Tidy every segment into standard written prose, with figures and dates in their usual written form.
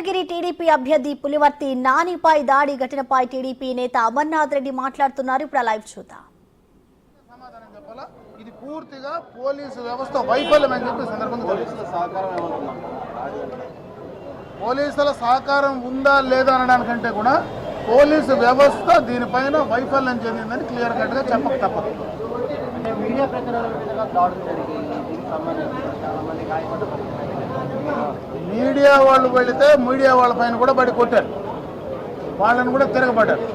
Chandragiri TDP అభ్యర్థి పులివర్తి నానిపై దాడి ఘటనపై టీడీపీ నేత అమర్నాథ్ రెడ్డి మాట్లాడుతున్నారు. ఇప్పుడు లైవ్ చూద్దాం. సమాధానం చెప్పాలా, ఇది పూర్తిగా పోలీసు వ్యవస్థ వైఫల్యం అని చెప్పి సందర్భంగా పోలీసుల సహకారం ఉందా లేదా అనడానికంటే కూడా పోలీసు వ్యవస్థ దీనిపైన వైఫల్యం చెందిందని క్లియర్ కట్ గా చెప్పక తప్పదు. మీడియా వాళ్ళు వెళితే మీడియా వాళ్ళ పైన కూడా బడి కొట్టారు, వాళ్ళని కూడా తిరగబడ్డారు.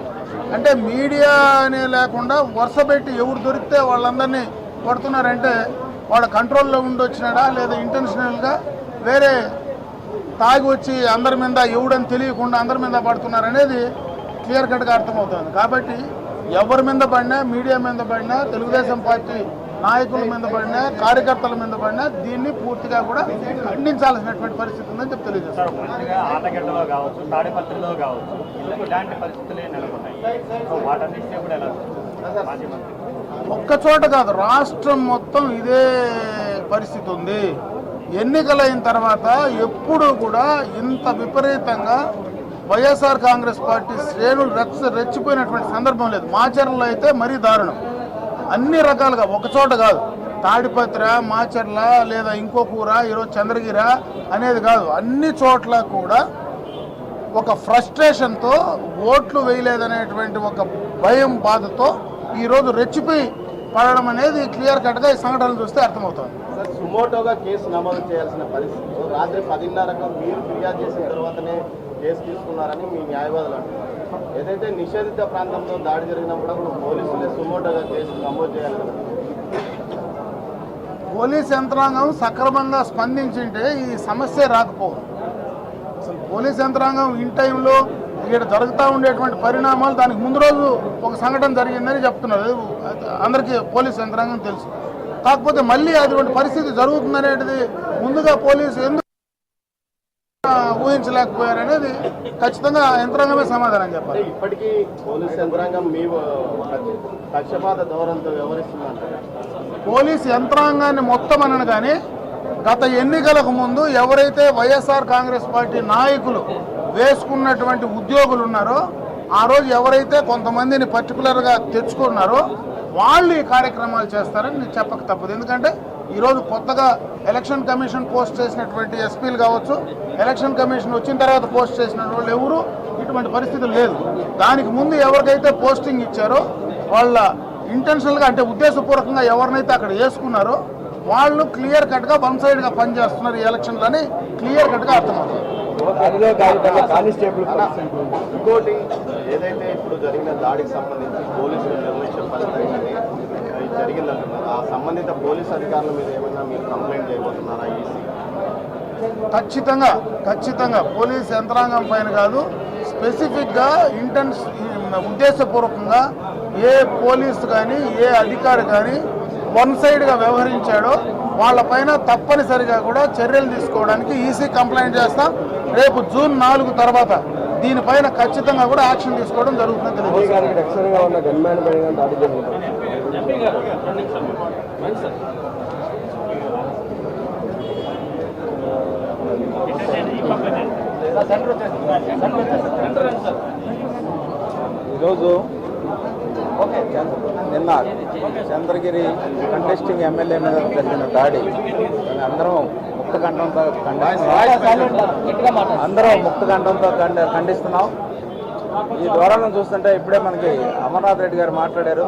అంటే మీడియా అని లేకుండా వరుస పెట్టి ఎవరు దొరికితే వాళ్ళందరినీ కొడుతున్నారంటే వాడు కంట్రోల్లో ఉండి వచ్చినాడా లేదా ఇంటెన్షనల్గా వేరే తాగి వచ్చి అందరి మీద ఎవడని తెలియకుండా అందరి మీద పడుతున్నారనేది క్లియర్ కట్గా అర్థమవుతుంది. కాబట్టి ఎవరి మీద పడినా, మీడియా మీద పడినా, తెలుగుదేశం పార్టీ నాయకుల మీద పడినా, కార్యకర్తల మీద పడినా దీన్ని పూర్తిగా కూడా ఖండించాల్సినటువంటి పరిస్థితి ఉందని చెప్పి తెలియజేస్తారు. ఒక్క చోట కాదు, రాష్ట్రం మొత్తం ఇదే పరిస్థితి ఉంది. ఎన్నికలైన తర్వాత ఎప్పుడూ కూడా ఇంత విపరీతంగా వైఎస్ఆర్ కాంగ్రెస్ పార్టీ శ్రేణులు రెచ్చిపోయినటువంటి సందర్భం లేదు. మాచర్లలో అయితే మరీ దారుణం. అన్ని రకాలుగా ఒక చోట కాదు, తాడిపత్ర, మాచర్ల లేదా ఇంకో కూర, ఈరోజు చంద్రగిర అనేది కాదు, అన్ని చోట్ల కూడా ఒక ఫ్రస్ట్రేషన్తో ఓట్లు వేయలేదనేటువంటి ఒక భయం, బాధతో ఈరోజు రెచ్చిపోయి పడడం అనేది క్లియర్ కట్గా ఈ సంఘటనలు చూస్తే అర్థమవుతుంది. సార్, సుమోటోగా కేసు నమోదు చేయాల్సిన పరిస్థితి రాత్రి 10:30 మీరు ఫిర్యాదు చేసిన తర్వాతనే కేసు తీసుకున్నారని మీ న్యాయవాదులు అంటున్నారు. ఏదైతే నిషేధిత ప్రాంతంలో దాడి జరిగినప్పుడు పోలీసులే సుమోటోగా కేసు నమోదు చేయాలి. పోలీస్ యంత్రాంగం సక్రమంగా స్పందించింటే ఈ సమస్య రాకపోదు. అసలు పోలీస్ యంత్రాంగం ఇన్ టైంలో ఇక్కడ జరుగుతూ ఉండేటువంటి పరిణామాలు దానికి ముందు రోజు ఒక సంఘటన జరిగిందని చెప్తున్నారు. అందరికీ పోలీస్ యంత్రాంగం తెలుసు. కాకపోతే మళ్ళీ అటువంటి పరిస్థితి జరుగుతుందనేది ముందుగా పోలీసు ఎందుకు ఊహించలేకపోయారనేది ఖచ్చితంగా యంత్రాంగమే సమాధానం చెప్పాలి. ఇప్పటికీ పోలీస్ యంత్రాంగం మీ పక్షపాత ధోరణితో వ్యవహరిస్తుందంటారు. పోలీస్ యంత్రాంగాన్ని మొత్తం అనను కానీ గత ఎన్నికలకు ముందు ఎవరైతే వైఎస్ఆర్ కాంగ్రెస్ పార్టీ నాయకులు వేసుకున్నటువంటి ఉద్యోగులు ఉన్నారో, ఆ రోజు ఎవరైతే కొంతమందిని పర్టికులర్గా తెచ్చుకున్నారో వాళ్ళు ఈ కార్యక్రమాలు చేస్తారని నేను చెప్పక తప్పదు. ఎందుకంటే ఈరోజు కొత్తగా ఎలక్షన్ కమిషన్ పోస్ట్ చేసినటువంటి ఎస్పీలు కావచ్చు, ఎలక్షన్ కమిషన్ వచ్చిన తర్వాత పోస్ట్ చేసిన వాళ్ళు ఎవరు ఇటువంటి పరిస్థితులు లేదు. దానికి ముందు ఎవరికైతే పోస్టింగ్ ఇచ్చారో వాళ్ళ ఇంటెన్షనల్గా, అంటే ఉద్దేశపూర్వకంగా ఎవరినైతే అక్కడ వేసుకున్నారో వాళ్ళు క్లియర్ కట్గా వన్ సైడ్గా పనిచేస్తున్నారు ఈ ఎలక్షన్లని క్లియర్ కట్గా అర్థమవుతుంది. ఇంకోటి, ఏదైతే ఇప్పుడు జరిగిన దాడికి సంబంధించి పోలీసులు నిర్లక్ష్య ఫలితంగా జరిగిందంటున్నారు. ఆ సంబంధిత పోలీసు అధికారుల మీద ఏమైనా మీరు కంప్లైంట్ చేయబోతున్నారా? ఖచ్చితంగా పోలీస్ యంత్రాంగం పైన కాదు, స్పెసిఫిక్గా ఉద్దేశపూర్వకంగా ఏ పోలీసు కానీ ఏ అధికారి కానీ వన్ సైడ్గా వ్యవహరించాడో వాళ్ళపైన తప్పనిసరిగా కూడా చర్యలు తీసుకోవడానికి ఈసీ కంప్లైంట్ చేస్తాం. రేపు జూన్ 4 తర్వాత దీనిపైన ఖచ్చితంగా కూడా యాక్షన్ తీసుకోవడం జరుగుతుంది. ఈరోజు నిన్న చంద్రగిరి కంటెస్టింగ్ ఎమ్మెల్యే మీద జరిగిన దాడి అందరం ముక్తకంఠంతో ఖండిస్తున్నాం. ఈ ధోరణిని చూస్తుంటే ఇప్పుడే మనకి అమర్నాథ్ రెడ్డి గారు మాట్లాడారు.